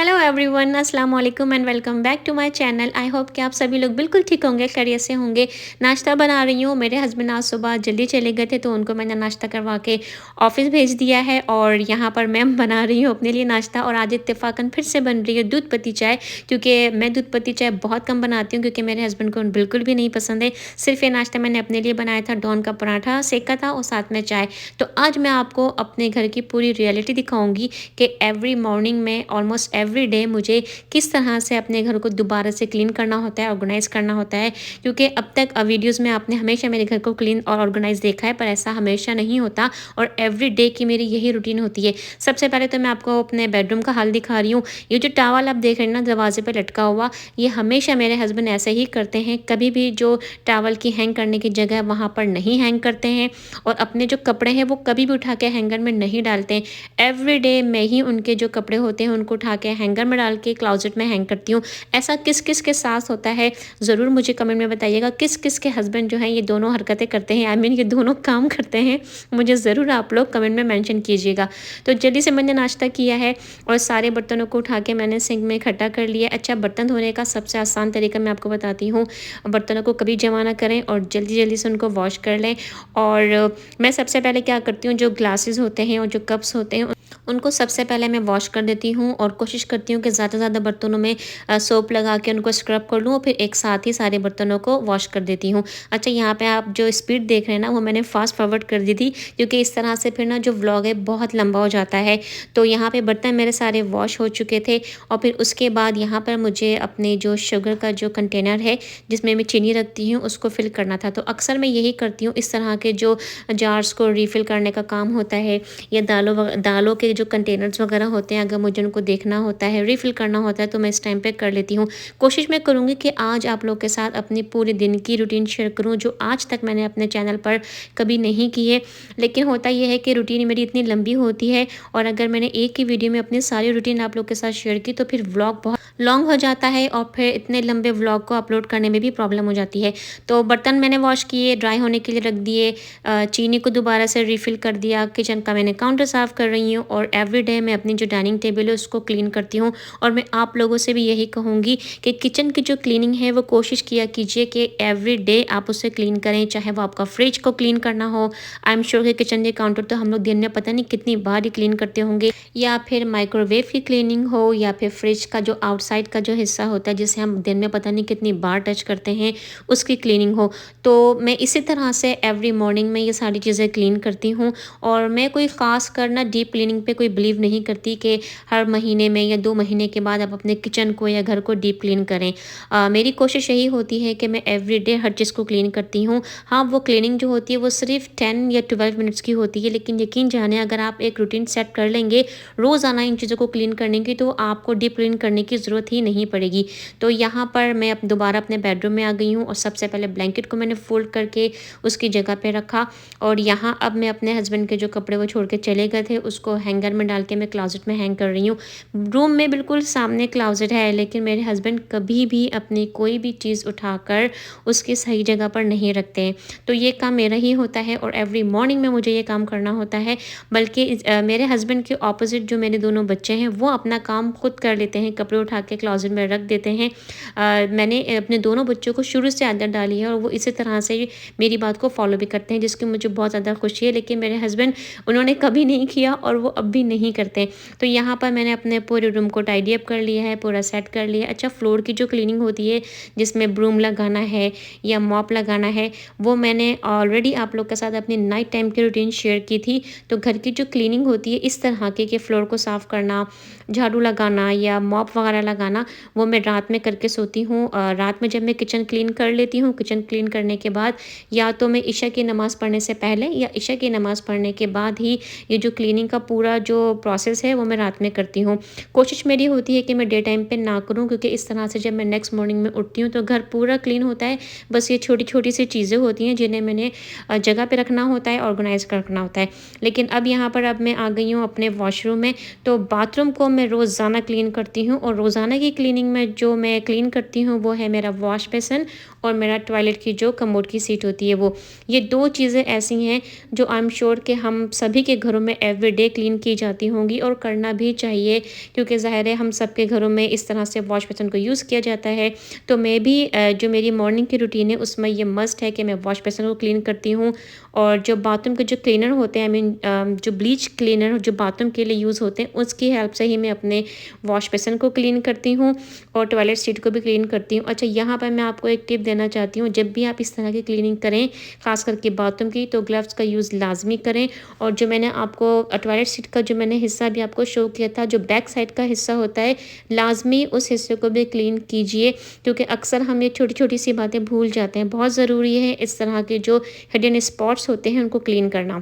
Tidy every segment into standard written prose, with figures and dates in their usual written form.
Hello everyone, अस्सलाम वालेकुम and welcome back to my channel. I hope कि आप सभी लोग बिल्कुल ठीक होंगे, खैरियत से होंगे। नाश्ता बना रही हूँ। मेरे हस्बैंड आज सुबह जल्दी चले गए थे तो उनको मैंने नाश्ता करवा के ऑफिस भेज दिया है और यहाँ पर मैं बना रही हूँ अपने लिए नाश्ता। और आज इत्तेफाकन फिर से बन रही है दूध पत्ती चाय, क्योंकि मैं दूध पत्ती चाय बहुत कम बनाती हूँ क्योंकि मेरे हस्बैंड को बिल्कुल भी नहीं पसंद है। सिर्फ ये नाश्ता मैंने अपने लिए बनाया था, डॉन का पराठा सेका था और साथ में चाय। तो आज मैं आपको अपने घर की पूरी रियलिटी दिखाऊंगी कि एवरी मॉर्निंग में ऑलमोस्ट एवरी डे मुझे किस तरह से अपने घर को दोबारा से क्लीन करना होता है, ऑर्गेनाइज़ करना होता है। क्योंकि अब तक वीडियोज़ में आपने हमेशा मेरे घर को क्लीन और ऑर्गेनाइज़ देखा है, पर ऐसा हमेशा नहीं होता और एवरी डे की मेरी यही रूटीन होती है। सबसे पहले तो मैं आपको अपने बेडरूम का हाल दिखा रही हूँ। ये जो टॉवल आप देख रहे हैं ना दरवाजे पे लटका हुआ, ये हमेशा मेरे हस्बैंड ऐसे ही करते हैं। कभी भी जो टॉवल की हैंग करने की जगह है वहाँ पर नहीं हैंग करते हैं और अपने जो कपड़े हैं वो कभी भी उठा के हैंगर में नहीं डालते हैं। एवरी डे मैं ही उनके जो कपड़े होते हैं उनको उठा के हैंगर में डाल के क्लोजेट में हैंग करती हूँ। ऐसा किस-किस के साथ होता है ज़रूर मुझे कमेंट में बताइएगा। किस-किस के हस्बैंड जो हैं ये दोनों हरकतें करते हैं, आई मीन ये दोनों काम करते हैं। मुझे ज़रूर आप लोग कमेंट में मेंशन कीजिएगा। तो जल्दी से मैंने नाश्ता किया है और सारे बर्तनों को उठा के मैंने सिंक में इकट्ठा कर लिया। अच्छा, बर्तन धोने का सबसे आसान तरीका मैं आपको बताती हूँ। बर्तनों को कभी जमा ना करें और जल्दी-जल्दी से उनको वॉश कर लें। और मैं सबसे पहले क्या करती हूँ, जो ग्लासेस होते हैं और जो कप्स होते हैं उनको सबसे पहले मैं वॉश कर देती हूँ और कोशिश करती हूँ कि ज़्यादा से ज़्यादा बर्तनों में सोप लगा के उनको स्क्रब कर लूँ और फिर एक साथ ही सारे बर्तनों को वॉश कर देती हूँ। अच्छा, यहाँ पे आप जो स्पीड देख रहे हैं ना वो मैंने फास्ट फॉरवर्ड कर दी थी क्योंकि इस तरह से फिर ना जो व्लॉग है बहुत लंबा हो जाता है। तो यहाँ पे बर्तन मेरे सारे वॉश हो चुके थे और फिर उसके बाद यहाँ पर मुझे अपने जो शुगर का जो कंटेनर है जिसमें मैं चीनी रखती हूँ उसको फिल करना था। तो अक्सर मैं यही करती हूँ, इस तरह के जो जार्स को रिफ़िल करने का काम होता है या दालों के जो कंटेनर्स वगैरह होते हैं, अगर मुझे उनको देखना होता है, रिफ़िल करना होता है तो मैं इस टाइम पे कर लेती हूँ। कोशिश मैं करूँगी कि आज आप लोग के साथ अपनी पूरे दिन की रूटीन शेयर करूँ जो आज तक मैंने अपने चैनल पर कभी नहीं की है। लेकिन होता ये है कि रूटीन मेरी इतनी लंबी होती है और अगर मैंने एक ही वीडियो में अपनी सारी रूटीन आप लोग के साथ शेयर की तो फिर व्लॉग बहुत लॉन्ग हो जाता है और फिर इतने लंबे व्लॉग को अपलोड करने में भी प्रॉब्लम हो जाती है। तो बर्तन मैंने वॉश किए, ड्राई होने के लिए रख दिए, चीनी को दोबारा से रिफ़िल कर दिया, किचन का मैंने काउंटर साफ़ कर रही हूँ और एवरीडे मैं अपनी जो डाइनिंग टेबल है उसको क्लीन करती हूँ। और मैं आप लोगों से भी यही कहूँगी कि किचन की जो क्लीनिंग है वो कोशिश किया कीजिए कि एवरीडे आप उसे क्लीन करें, चाहे वो आपका फ्रिज को क्लीन करना हो। आई एम श्योर कि किचन के काउंटर तो हम लोग दिन में पता नहीं कितनी बार ही क्लीन करते होंगे, या फिर माइक्रोवेव की क्लीनिंग हो या फिर फ्रिज का जो आउटसाइड का जो हिस्सा होता है जिसे हम दिन में पता नहीं कितनी बार टच करते हैं उसकी क्लीनिंग हो। तो मैं इसी तरह से एवरी मॉर्निंग में ये सारी चीज़ें क्लीन करती हूँ और मैं कोई ख़ास करना डीप क्लीनिंग पे कोई बिलीव नहीं करती कि हर महीने में या 2 महीने के बाद आप अपने किचन को या घर को डीप क्लीन करें। मेरी कोशिश यही होती है कि मैं एवरीडे हर चीज़ को क्लीन करती हूँ। हाँ, वो क्लीनिंग जो होती है वो सिर्फ 10 या 12 मिनट्स की होती है, लेकिन यकीन जानिए अगर आप एक रूटीन सेट कर लेंगे रोज़ाना इन चीज़ों को क्लीन करने की तो आपको डीप क्लीन करने की ज़रूरत ही नहीं पड़ेगी। तो यहाँ पर मैं अब दोबारा अपने बेडरूम में आ गई हूँ और सबसे पहले ब्लैंकेट को मैंने फ़ोल्ड करके उसकी जगह पे रखा और यहाँ अब मैं अपने हस्बैंड के जो कपड़े वो छोड़ के चले गए थे उसको हैंगर में डाल के मैं क्लोज़ेट में हैंग कर रही हूँ। रूम में बिल्कुल सामने क्लोज़ेट है लेकिन मेरे हस्बैंड कभी भी अपनी कोई भी चीज़ उठाकर उसकी सही जगह पर नहीं रखते हैं। तो ये काम मेरा ही होता है और एवरी मॉर्निंग में मुझे ये काम करना होता है। बल्कि मेरे हस्बैंड के ऑपोज़िट जो मेरे दोनों बच्चे हैं वो अपना काम खुद कर लेते हैं, कपड़े उठा के क्लोज़ेट में रख देते हैं। मैंने अपने दोनों बच्चों को शुरू से आदत डाली है और वो इसी तरह से मेरी बात को फ़ॉलो भी करते हैं जिसकी मुझे बहुत ज़्यादा खुशी है। लेकिन मेरे हस्बैंड उन्होंने कभी नहीं किया और वो अब भी नहीं करते। तो यहाँ पर मैंने अपने पूरे रूम को टाइडी अप कर लिया है, पूरा सेट कर लिया है। अच्छा, फ्लोर की जो क्लीनिंग होती है जिसमें ब्रूम लगाना है या मॉप लगाना है वो मैंने ऑलरेडी आप लोग के साथ अपनी नाइट टाइम की रूटीन शेयर की थी। तो घर की जो क्लीनिंग होती है इस तरह की कि फ्लोर को साफ़ करना, झाड़ू लगाना या मॉप वगैरह लगाना, वो मैं रात में करके सोती हूँ। रात में जब मैं किचन क्लीन कर लेती हूँ, किचन क्लीन करने के बाद या तो मैं इशा की नमाज़ पढ़ने से पहले या इशा की नमाज़ पढ़ने के बाद ही ये जो क्लीनिंग का पूरा जो प्रोसेस है वो मैं रात में करती हूँ। कोशिश मेरी होती है कि मैं डे टाइम पे ना करूँ क्योंकि इस तरह से जब मैं नेक्स्ट मॉर्निंग में उठती हूँ तो घर पूरा क्लीन होता है। बस ये छोटी-छोटी सी चीज़ें होती हैं जिन्हें मैंने जगह पे रखना होता है, ऑर्गेनाइज़ रखना होता है। लेकिन अब मैं आ गई हूँ अपने वॉशरूम में, तो बाथरूम को मैं रोज़ाना क्लीन करती हूँ और रोज़ाना रोज़ाना की क्लीनिंग में जो मैं क्लीन करती हूँ वो है मेरा वॉश बेसिन और मेरा टॉयलेट की जो कमोड की सीट होती है वो। ये 2 चीज़ें ऐसी हैं जो आई एम श्योर कि हम सभी के घरों में एवरीडे क्लीन की जाती होंगी और करना भी चाहिए, क्योंकि ज़ाहिर है हम सबके घरों में इस तरह से वॉश बेसिन को यूज़ किया जाता है। तो मैं भी जो मेरी मॉर्निंग की रूटीन है उसमें ये मस्ट है कि मैं वॉश बेसिन को क्लीन करती हूँ। और जो बाथरूम के जो क्लीनर होते हैं, आई मीन जो ब्लीच क्लीनर जो बाथरूम के लिए यूज़ होते हैं, उसकी हेल्प से ही मैं अपने वॉश बेसिन को क्लीन करती हूँ और टॉयलेट सीट को भी क्लीन करती हूँ। अच्छा, यहाँ पर मैं आपको एक टिप देना चाहती हूँ, जब भी आप इस तरह की क्लीनिंग करें, ख़ास करके बाथरूम की, तो ग्लव्स का यूज़ लाज़मी करें। और जो मैंने आपको टॉयलेट सीट का जो मैंने हिस्सा भी आपको शो किया था, जो बैक साइड का हिस्सा होता है, लाज़मी उस हिस्से को भी क्लीन कीजिए, क्योंकि अक्सर हम ये छोटी-छोटी सी बातें भूल जाते हैं। बहुत ज़रूरी है इस तरह के जो हिडन स्पॉट्स होते हैं उनको क्लीन करना।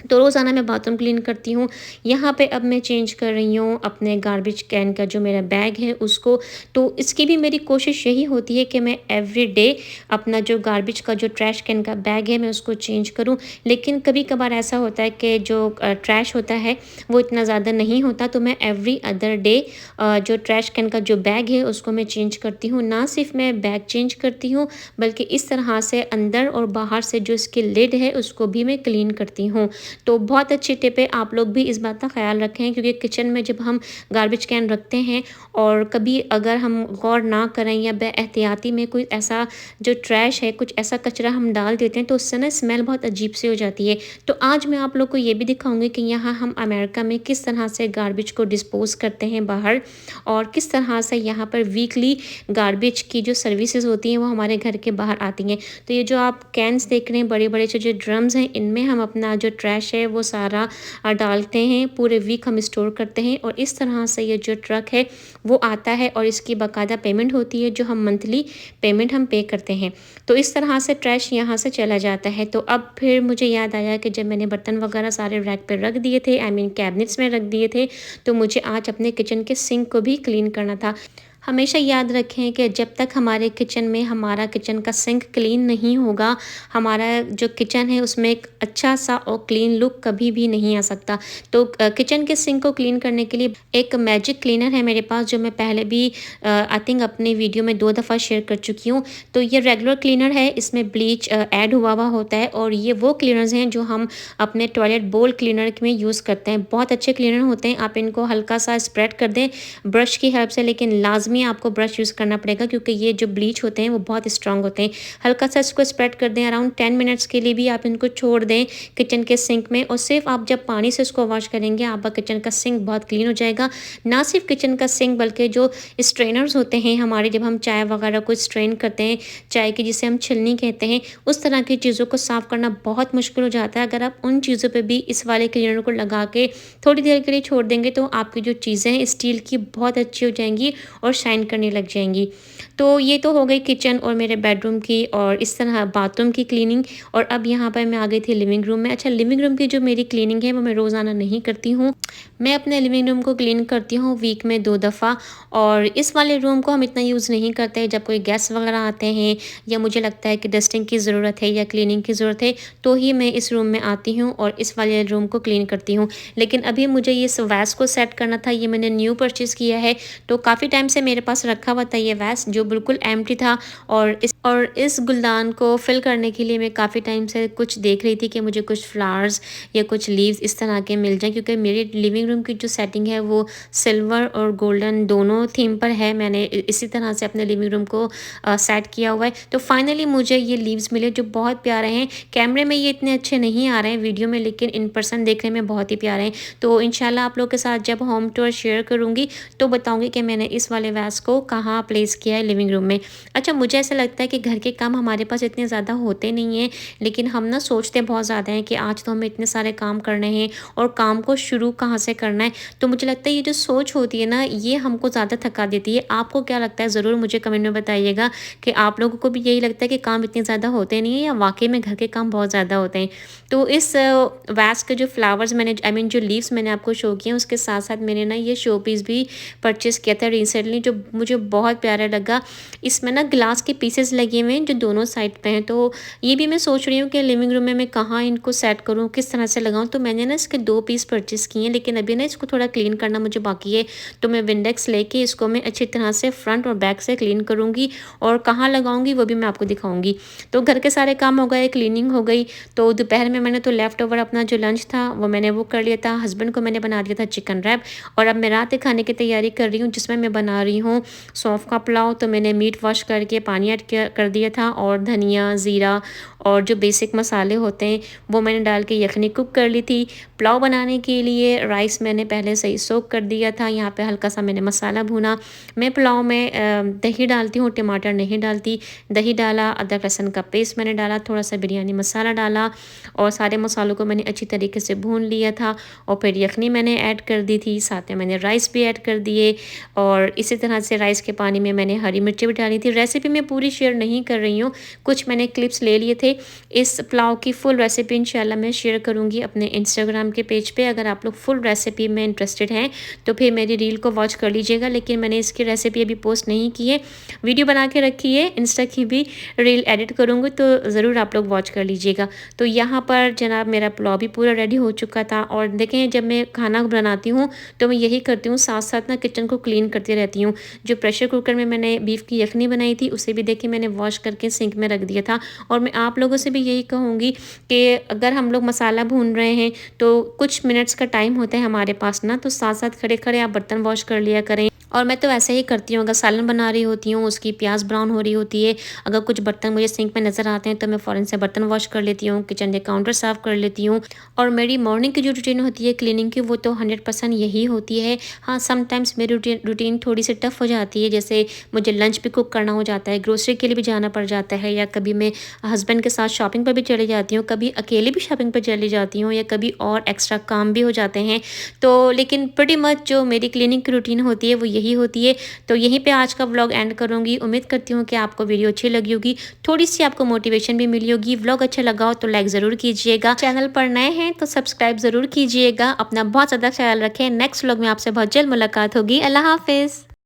तो रोज़ाना मैं बाथरूम क्लीन करती हूँ। यहाँ पे अब मैं चेंज कर रही हूँ अपने गार्बेज कैन का जो मेरा बैग है उसको। तो इसकी भी मेरी कोशिश यही होती है कि मैं एवरीडे अपना जो गार्बेज का जो ट्रैश कैन का बैग है मैं उसको चेंज करूँ। लेकिन कभी-कभार ऐसा होता है कि जो ट्रैश होता है वो इतना ज़्यादा नहीं होता, तो मैं एवरी अदर डे जो ट्रैश कैन का जो बैग है उसको मैं चेंज करती हूँ। ना सिर्फ मैं बैग चेंज करती हूँ, बल्कि इस तरह से अंदर और बाहर से जो इसकी लिड है उसको भी मैं क्लीन करती हूँ। तो बहुत अच्छी टिप है, आप लोग भी इस बात का ख़्याल रखें, क्योंकि किचन में जब हम गार्बेज कैन रखते हैं और कभी अगर हम गौर ना करें या बेएहतियाती में कोई ऐसा जो ट्रैश है, कुछ ऐसा कचरा हम डाल देते हैं, तो उससे ना स्मेल बहुत अजीब सी हो जाती है। तो आज मैं आप लोग को ये भी दिखाऊंगी कि यहाँ हम अमेरिका में किस तरह से गार्बेज को डिस्पोज़ करते हैं बाहर, और किस तरह से यहाँ पर वीकली गार्बेज की जो सर्विसेज होती हैं वो हमारे घर के बाहर आती हैं। तो ये जो आप कैन्स देख रहे हैं, बड़े-बड़े जो ड्रम्स हैं, इनमें हम अपना जो ट्रैश है वो सारा डालते हैं। पूरे वीक हम स्टोर करते हैं और इस तरह से ये जो ट्रक है वो आता है और इसकी बाकायदा पेमेंट होती है, जो हम मंथली पेमेंट हम पे करते हैं। तो इस तरह से ट्रैश यहाँ से चला जाता है। तो अब फिर मुझे याद आया कि जब मैंने बर्तन वगैरह सारे रैक पे रख दिए थे, आई मीन कैबिनेट्स में रख दिए थे, तो मुझे आज अपने किचन के सिंक को भी क्लीन करना था। हमेशा याद रखें कि जब तक हमारे किचन में हमारा किचन का सिंक क्लीन नहीं होगा, हमारा जो किचन है उसमें एक अच्छा सा और क्लीन लुक कभी भी नहीं आ सकता। तो किचन के सिंक को क्लीन करने के लिए एक मैजिक क्लीनर है मेरे पास, जो मैं पहले भी आई थिंक अपने वीडियो में 2 दफ़ा शेयर कर चुकी हूँ। तो ये रेगुलर क्लीनर है, इसमें ब्लीच ऐड हुआ होता है, और ये वो क्लीनर्स हैं जो हम अपने टॉयलेट बोल क्लीनर में यूज़ करते हैं। बहुत अच्छे क्लीनर होते हैं। आप इनको हल्का सा स्प्रेड कर दें ब्रश की हेल्प से, लेकिन लाजमी आपको ब्रश यूज़ करना पड़ेगा, क्योंकि ये जो ब्लीच होते हैं वो बहुत स्ट्रांग होते हैं। हल्का सा इसको स्प्रेड कर दें, अराउंड 10 मिनट्स के लिए भी आप इनको छोड़ दें किचन के सिंक में, और सिर्फ आप जब पानी से इसको वॉश करेंगे आपका किचन का सिंक बहुत क्लीन हो जाएगा। ना सिर्फ किचन का सिंक, बल्कि जो स्ट्रेनर्स होते हैं हमारे, जब हम चाय वगैरह को स्ट्रेन करते हैं, चाय की जिसे हम छलनी कहते हैं, उस तरह की चीज़ों को साफ़ करना बहुत मुश्किल हो जाता है। अगर आप उन चीज़ों पर भी इस वाले क्लीनर को लगा के थोड़ी देर के लिए छोड़ देंगे, तो आपकी जो चीज़ें हैं स्टील की बहुत अच्छी हो जाएंगी और शाइन करने लग जाएंगी। तो ये तो हो गई किचन और मेरे बेडरूम की और इस तरह बाथरूम की क्लीनिंग। और अब यहाँ पर मैं आ गई थी लिविंग रूम में। अच्छा, लिविंग रूम की जो मेरी क्लीनिंग है वो मैं रोज़ाना नहीं करती हूँ। मैं अपने लिविंग रूम को क्लीन करती हूँ वीक में 2 दफ़ा, और इस वाले रूम को हम इतना यूज़ नहीं करते। जब कोई गेस्ट वगैरह आते हैं या मुझे लगता है कि डस्टिंग की ज़रूरत है या क्लीनिंग की ज़रूरत है, तो ही मैं इस रूम में आती हूँ और इस वाले रूम को क्लीन करती हूँ। लेकिन अभी मुझे ये वैस को सेट करना था, ये मैंने न्यू परचेज़ किया है। तो काफ़ी टाइम से मेरे पास रखा हुआ था ये वैस, जो बिल्कुल एम्प्टी था, और इस गुलदान को फिल करने के लिए मैं काफ़ी टाइम से कुछ देख रही थी कि मुझे कुछ फ्लावर्स या कुछ लीव्स इस तरह के मिल जाएं, क्योंकि मेरी लिविंग रूम की जो सेटिंग है वो सिल्वर और गोल्डन दोनों थीम पर है। मैंने इसी तरह से अपने लिविंग रूम को सेट किया हुआ है। तो फाइनली मुझे ये लीव्स मिले जो बहुत प्यारे हैं। कैमरे में ये इतने अच्छे नहीं आ रहे हैं वीडियो में, लेकिन इन पर्सन देखने में बहुत ही प्यारे हैं। तो इंशाल्लाह आप लोग के साथ जब होम टूर शेयर करूँगी तो बताऊँगी कि मैंने इस वाले वैस को कहाँ प्लेस किया है लिविंग रूम में। अच्छा, मुझे ऐसा लगता है कि घर के काम हमारे पास इतने ज़्यादा होते नहीं हैं, लेकिन हम ना सोचते बहुत ज़्यादा हैं कि आज तो हमें इतने सारे काम करने हैं और काम को शुरू कहाँ से करना है। तो मुझे लगता है ये जो सोच होती है ना, ये हमको ज़्यादा थका देती है। आपको क्या लगता है, ज़रूर मुझे कमेंट में बताइएगा कि आप लोगों को भी यही लगता है कि काम इतने ज़्यादा होते नहीं हैं, या वाकई में घर के काम बहुत ज़्यादा होते हैं। तो इस वैस के जो फ्लावर्स मैंने जो लीव्स मैंने आपको शो किए हैं, उसके साथ साथ मैंने ना ये शो पीस भी परचेज़ किया था रिसेंटली, जो जो मुझे बहुत प्यारा लगा। इसमें ना ग्लास के पीसेस लगे हुए हैं जो दोनों साइड पे हैं, तो ये भी मैं सोच रही हूँ कि लिविंग रूम में मैं कहाँ इनको सेट करूँ, किस तरह से लगाऊँ। तो मैंने ना इसके 2 पीस परचेज़ किए हैं, लेकिन अभी ना इसको थोड़ा क्लीन करना मुझे बाकी है। तो मैं विंडेक्स लेके इसको मैं अच्छी तरह से फ्रंट और बैक से क्लीन करूँगी और कहाँ लगाऊँगी वो भी मैं आपको दिखाऊँगी। तो घर के सारे काम हो गए, क्लीनिंग हो गई। तो दोपहर में मैंने तो लेफ्ट ओवर अपना जो लंच था वो मैंने वो कर लिया था। हस्बैंड को मैंने बना दिया था चिकन रैप और अब मैं रात के खाने की तैयारी कर रही हूँ, जिसमें मैं बना रही हूँ सौंफ का पुलाव। तो मैंने मीट वॉश करके पानी ऐड कर दिया था और धनिया, ज़ीरा और जो बेसिक मसाले होते हैं वो मैंने डाल के यखनी कुक कर ली थी। पुलाव बनाने के लिए राइस मैंने पहले से ही सोक कर दिया था। यहाँ पे हल्का सा मैंने मसाला भूना। मैं पुलाव में दही डालती हूँ, टमाटर नहीं डालती। दही डाला, अदरक लहसुन का पेस्ट मैंने डाला, थोड़ा सा बिरयानी मसाला डाला और सारे मसालों को मैंने अच्छी तरीके से भून लिया था और फिर यखनी मैंने ऐड कर दी थी। साथ में मैंने राइस भी ऐड कर दिए और इसी तरह से राइस के पानी में मैंने हरी मिर्ची भी डाली थी। रेसिपी मैं पूरी शेयर नहीं कर रही हूँ, कुछ मैंने क्लिप्स ले लिए थे। इस पुलाव की फुल रेसिपी इंशाल्लाह मैं शेयर करूँगी अपने इंस्टाग्राम के पेज पे। अगर आप लोग फुल रेसिपी में इंटरेस्टेड हैं तो फिर मेरी रील को वॉच कर लीजिएगा, लेकिन मैंने इसकी रेसिपी अभी पोस्ट नहीं की है, वीडियो बना के रखी है। इंस्टा की भी रील एडिट करूँगी तो ज़रूर आप लोग वॉच कर लीजिएगा। तो यहाँ पर जनाब मेरा पुलाव भी पूरा रेडी हो चुका था और देखें जब मैं खाना बनाती हूँ तो मैं यही करती हूँ, साथ साथ ना किचन को क्लीन करती रहती हूँ। जो प्रेशर कुकर में मैंने बीफ की यखनी बनाई थी उसे भी देखिए मैंने वॉश करके सिंक में रख दिया था। और मैं आप लोगों से भी यही कहूँगी कि अगर हम लोग मसाला भून रहे हैं तो कुछ मिनट्स का टाइम होता है हमारे पास ना, तो साथ साथ खड़े खड़े आप बर्तन वॉश कर लिया करें। और मैं तो ऐसे ही करती हूँ, अगर सालन बना रही होती हूँ, उसकी प्याज ब्राउन हो रही होती है, अगर कुछ बर्तन मुझे सिंक में नज़र आते हैं तो मैं फ़ौरन से बर्तन वॉश कर लेती हूँ, किचन के काउंटर साफ़ कर लेती हूँ। और मेरी मॉर्निंग की जो रूटीन होती है क्लीनिंग की वो तो 100% यही होती है। हाँ, समटाइम्स मेरी रूटीन थोड़ी सी टफ़ हो जाती है, जैसे मुझे लंच भी कुक करना हो जाता है, ग्रोसरी के लिए भी जाना पड़ जाता है, या कभी मैं हस्बैंड के साथ शॉपिंग पर भी चली जाती हूँ, कभी अकेले भी शॉपिंग पर चली जाती हूँ, या कभी और एक्स्ट्रा काम भी हो जाते हैं। तो लेकिन प्रीटी मच जो मेरी क्लीनिंग की रूटीन होती है वो यही होती है। तो यहीं पे आज का व्लॉग एंड करूँगी। उम्मीद करती हूँ कि आपको वीडियो अच्छी लगी होगी, थोड़ी सी आपको मोटिवेशन भी मिली होगी। व्लॉग अच्छा लगा हो तो लाइक ज़रूर कीजिएगा, चैनल पर नए हैं तो सब्सक्राइब ज़रूर कीजिएगा। अपना बहुत ज़्यादा ख्याल रखें। नेक्स्ट व्लॉग में आपसे बहुत जल्द मुलाकात होगी। अल्लाह हाफिज़।